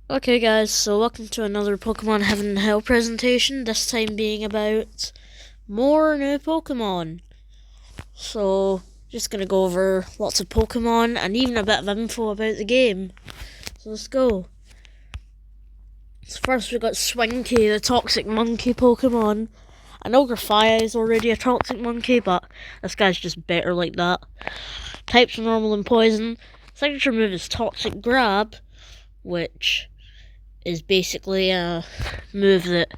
Okay guys, so welcome to another Pokemon Heaven and Hell presentation, this time being about more new Pokemon. So, just gonna go over lots of Pokemon and even a bit of info about the game. So let's go. So first we got Swinky, the toxic monkey Pokemon. I know Grafia is already a toxic monkey, but this guy's just better like that. Types are normal and poison. Signature move is Toxic Grab, which is basically a move that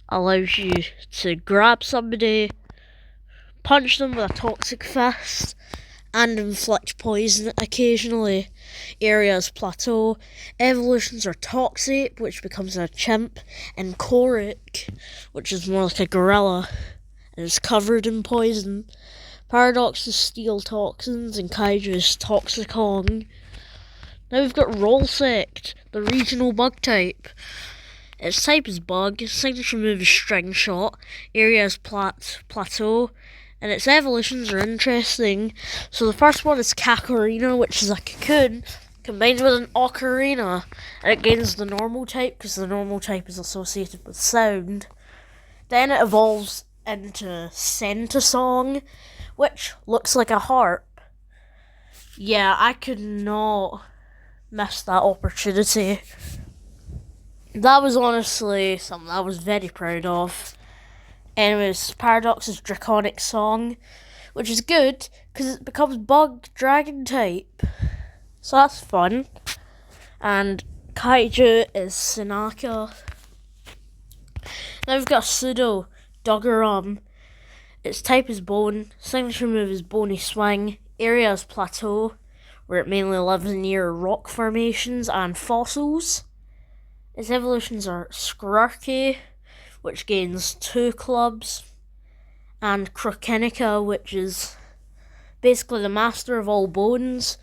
allows you to grab somebody, punch them with a toxic fist, and inflict poison occasionally. Areas plateau. Evolutions are Toxic, which becomes a chimp, and Korik, which is more like a gorilla and is covered in poison. Paradox is Steel Toxins, and Kaiju is Toxicong. Now we've got Rollsect, the regional bug type. Its type is Bug, its signature move is String Shot, area is Plateau, and its evolutions are interesting. So the first one is Kakarina, which is a cocoon, combined with an ocarina, and it gains the normal type, because the normal type is associated with sound. Then it evolves into Centisong, which looks like a harp. Yeah, I could not missed that opportunity. That was honestly something I was very proud of. Anyways, Paradox's Draconic Song, which is good because it becomes Bug Dragon type. So that's fun. And Kaiju is Sinaka. Now we've got Pseudo Doggerum. Its type is Bone, signature move is Bony Swing, area is Plateau, where it mainly lives near rock formations and fossils. Its evolutions are Skrarky, which gains 2 clubs, and Krokenica, which is basically the master of all bones,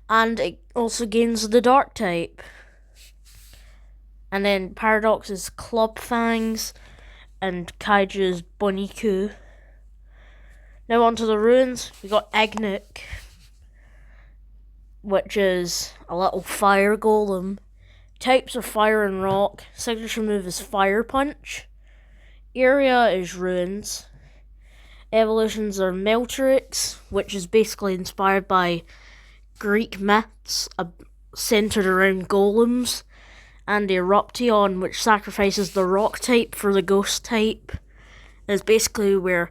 and it also gains the dark type. And then Paradox is Club Fangs, and Kaiju's Boniku. Now onto the runes, we got Ignik, which is a little fire golem. Types are fire and rock. Signature move is Fire Punch. Area is ruins. Evolutions are Meltrix, which is basically inspired by Greek myths centered around golems, and Eruption, which sacrifices the rock type for the ghost type. It's basically where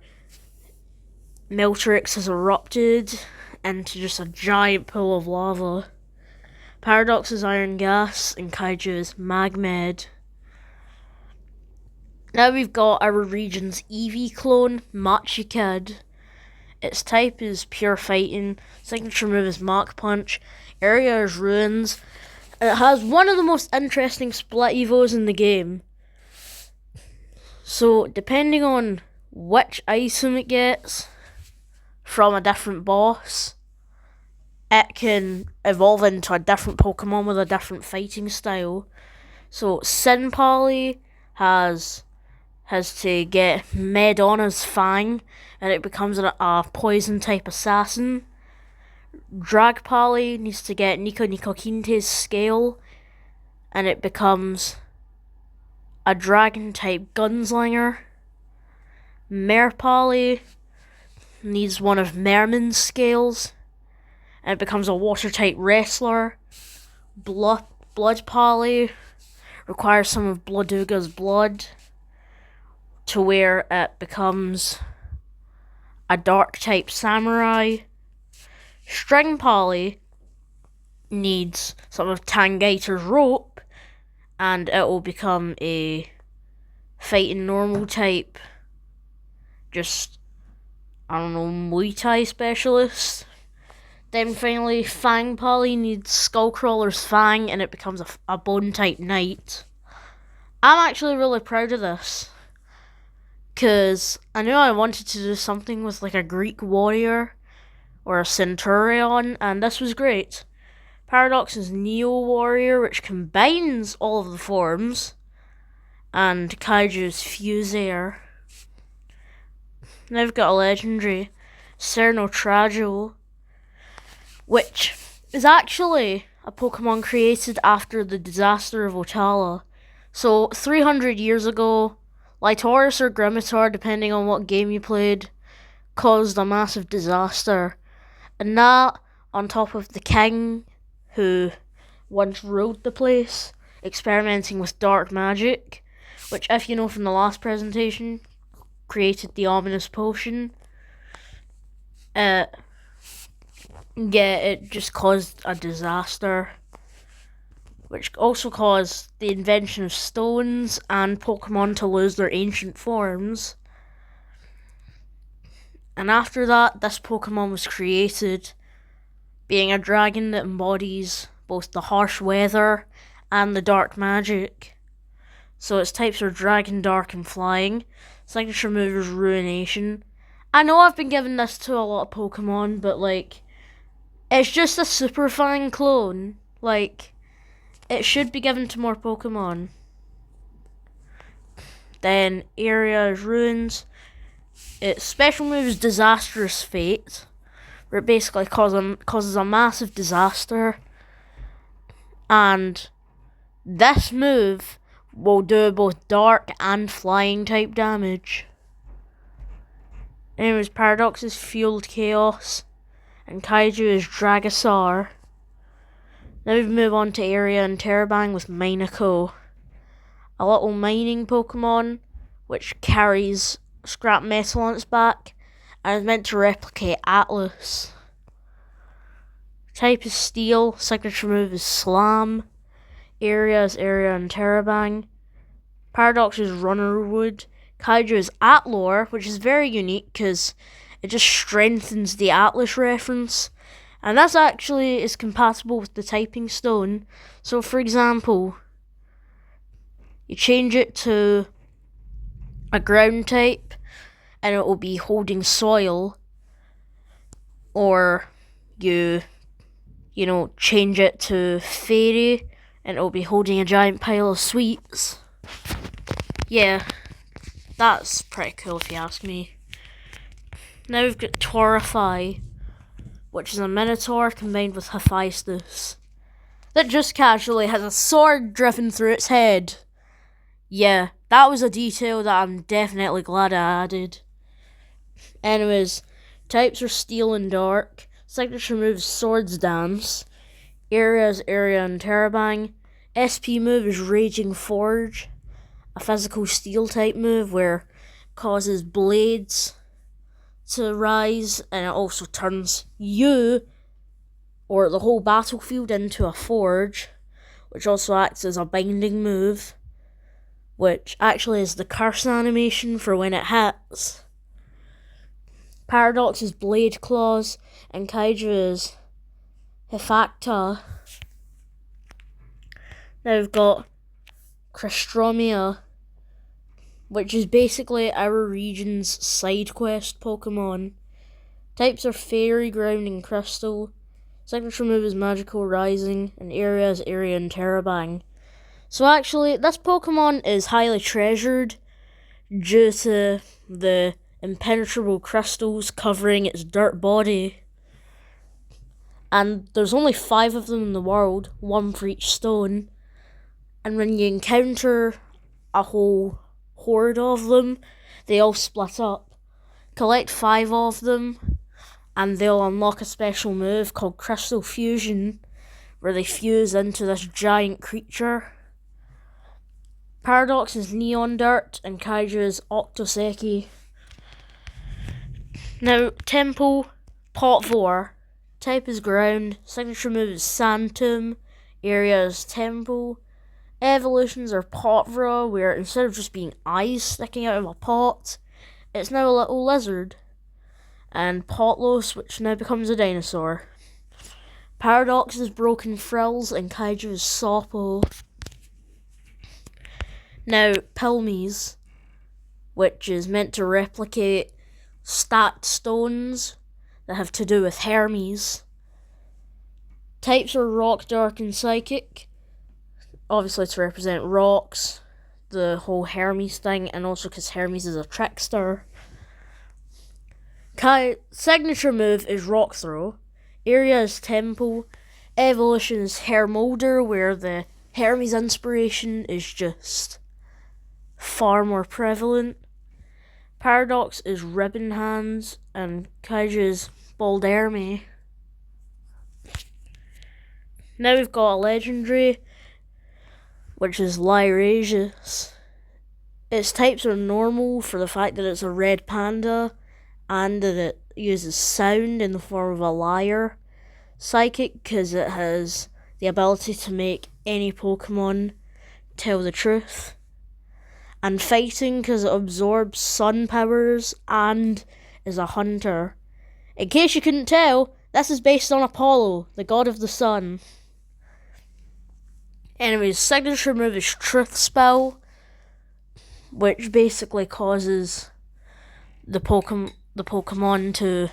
Meltrix has erupted into just a giant pool of lava. Paradox is Iron Gas, and Kaiju is Magmed. Now we've got our region's Eevee clone, Machikid. Its type is Pure Fighting, signature move is Mach Punch, area is Ruins, and it has one of the most interesting split evos in the game. So, depending on which item it gets from a different boss, it can evolve into a different Pokemon with a different fighting style. So Sinpali has to get Medona's Fang, and it becomes a poison type assassin. Dragpali needs to get Nico Kinte's Scale, and it becomes a dragon type gunslinger. Merpali needs one of Merman's Scales, and it becomes a water type wrestler. Blood Poly requires some of Blooduga's blood, to where it becomes a dark type samurai. String Poly needs some of Tangator's rope, and it will become a fighting normal type, just, I don't know, Muay Thai specialist. Then finally, Fang Poly needs Skullcrawler's Fang, and it becomes a bone type knight. I'm actually really proud of this, because I knew I wanted to do something with like a Greek warrior or a centurion, and this was great. Paradox is Neo Warrior, which combines all of the forms, and Kaiju's Fusair. Now we've got a legendary, Cernotrago, which is actually a Pokemon created after the disaster of Ochala. So 300 years ago, Lytaurus or Grimmitaur, depending on what game you played, caused a massive disaster. And that, on top of the king, who once ruled the place, experimenting with dark magic, which, if you know from the last presentation, created the ominous potion. It just caused a disaster, which also caused the invention of stones and Pokemon to lose their ancient forms. And after that, this Pokemon was created, being a dragon that embodies both the harsh weather and the dark magic. So its types are Dragon, Dark, and Flying. Signature move is Ruination. I know I've been giving this to a lot of Pokemon, but it's just a Super Fang clone. It should be given to more Pokemon. Then Area is Ruins. Its special move is Disastrous Fate, where it basically causes a massive disaster. And this move will do both dark and flying type damage. Anyways, Paradox is Fueled Chaos, and Kaiju is Dragasaur. Now we move on to Area and Terabang with Minako, a little mining Pokemon which carries scrap metal on its back and is meant to replicate Atlas. Type is Steel, signature move is Slam. Area is Area and Terabang. Paradox is Runnerwood. Kaiju is Atlor, which is very unique because it just strengthens the Atlas reference. And that's actually is compatible with the typing stone. So for example, you change it to a ground type and it will be holding soil. Or you change it to fairy and it'll be holding a giant pile of sweets. Yeah, that's pretty cool if you ask me. Now we've got Torify, which is a Minotaur combined with Hephaestus, that just casually has a sword driven through its head. Yeah, that was a detail that I'm definitely glad I added. Anyways, types are Steel and Dark. Signature move is Swords Dance. Area is Area and Terabang. SP move is Raging Forge, a physical steel type move where it causes blades to rise, and it also turns you or the whole battlefield into a forge, which also acts as a binding move, which actually is the curse animation for when it hits. Paradox is Blade Claws, and Kaiju is Hefacta. Now we've got Crystomia, which is basically our region's side quest Pokemon. Types are Fairy, Ground, and Crystal. Signature move is Magical Rising, and Area is Area and Terabang. So actually, this Pokemon is highly treasured due to the impenetrable crystals covering its dirt body. And there's only 5 of them in the world, 1 for each stone. And when you encounter a whole horde of them, they all split up. Collect 5 of them, and they'll unlock a special move called Crystal Fusion, where they fuse into this giant creature. Paradox is Neon Dirt, and Kaiju is Octoseki. Now, Temple, Potvore. Type is Ground. Signature move is Sand Tomb. Area is Temple. Evolutions are Potvore, where instead of just being eyes sticking out of a pot, it's now a little lizard. And Potlos, which now becomes a dinosaur. Paradox is Broken Frills, and Kaiju is Sopo. Now, Pilmes, which is meant to replicate stacked stones that have to do with Hermes. Types are Rock, Dark, and Psychic, obviously to represent rocks, the whole Hermes thing, and also because Hermes is a trickster. Signature move is Rock Throw. Area is Temple. Evolution is Hermolder, where the Hermes inspiration is just far more prevalent. Paradox is Ribbon Hands, and Kaiju's Balderme. Now we've got a legendary, which is Lyrasius. Its types are normal for the fact that it's a red panda, and that it uses sound in the form of a lyre. Psychic, because it has the ability to make any Pokemon tell the truth. And fighting, because it absorbs sun powers and is a hunter. In case you couldn't tell, this is based on Apollo, the god of the sun. Anyways, signature move is Truth Spell, which basically causes the Pokemon to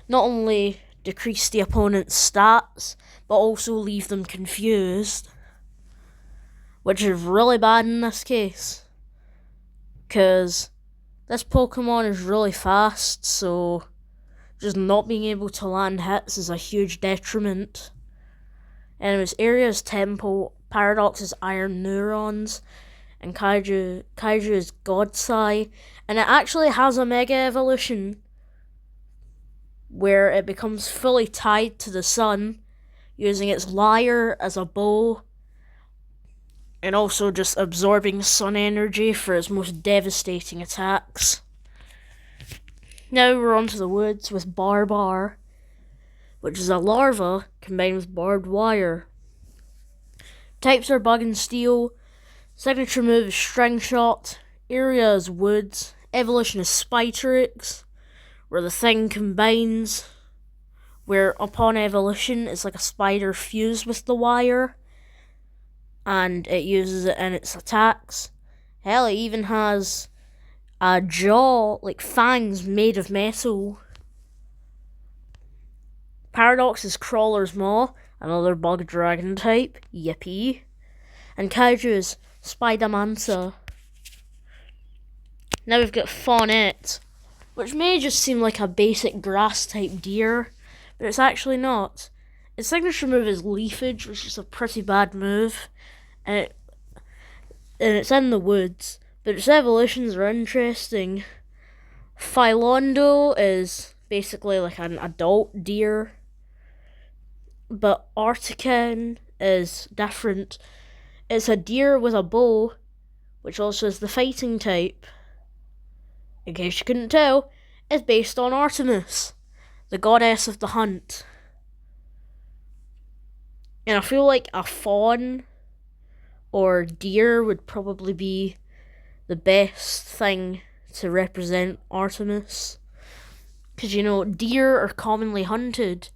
not only decrease the opponent's stats, but also leave them confused. Which is really bad in this case, because this Pokemon is really fast, so just not being able to land hits is a huge detriment. Anyways, Area is Tempo, Paradox is Iron Neurons, and Kaiju is Godsai, and it actually has a Mega Evolution where it becomes fully tied to the sun, using its lyre as a bow, and also just absorbing sun energy for its most devastating attacks. Now we're onto the woods with Barbar, which is a larva combined with barbed wire. Types are Bug and Steel. Signature move is String Shot. Area is Woods. Evolution is Spitrix, where the thing combines, where upon evolution it's like a spider fused with the wire, and it uses it in its attacks. Hell, it even has a jaw, like fangs made of metal. Paradox is Crawler's Maw, another bug dragon type, yippee. And Kaiju is Spidermancer. Now we've got Fawnette, which may just seem like a basic grass type deer, but it's actually not. Its signature move is Leafage, which is a pretty bad move, and it's in the woods, but its evolutions are interesting. Philondo is basically like an adult deer, but Artican is different. It's a deer with a bow, which also is the fighting type. In case you couldn't tell, it's based on Artemis, the goddess of the hunt. And I feel like a fawn or deer would probably be the best thing to represent Artemis. Because, you know, deer are commonly hunted,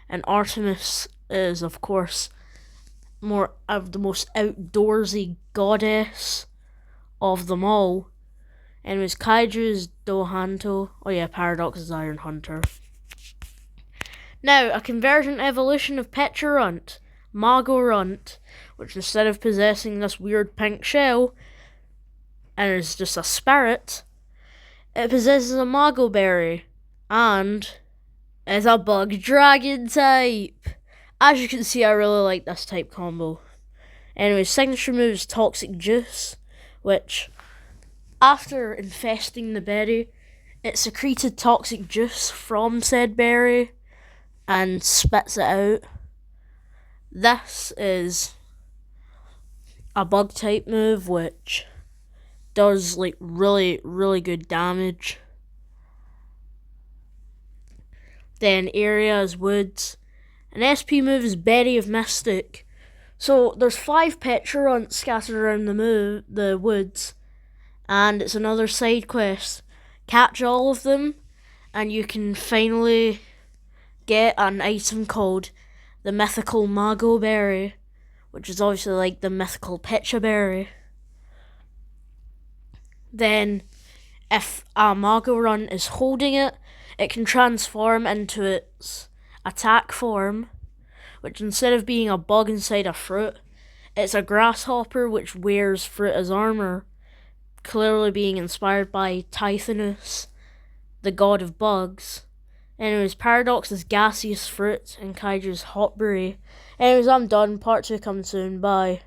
and Artemis is, of course, more of the most outdoorsy goddess of them all. Anyways, Kaiju is Dohanto. Oh yeah, Paradox is Iron Hunter. Now, a convergent evolution of Pecharunt, Magorunt, which instead of possessing this weird pink shell, and is just a spirit, it possesses a Mago Berry, and is a bug dragon type. As you can see, I really like this type combo. Anyways, signature move is Toxic Juice, which, after infesting the berry, it secreted toxic juice from said berry and spits it out. This is a bug type move which does like really, really good damage. Then Area is Woods. An SP move is Berry of Mystic. So there's 5 Petarunts scattered around the woods, and it's another side quest. Catch all of them, and you can finally get an item called the Mythical Mago Berry, which is obviously like the Mythical Pecha Berry. Then, if a Magorunt is holding it, it can transform into its attack form, which instead of being a bug inside a fruit, it's a grasshopper which wears fruit as armor, clearly being inspired by Tithonus, the god of bugs. Anyways, Paradox is Gaseous Fruit and Kaiju's Hot Berry. Anyways, I'm done. Part 2 coming soon. Bye.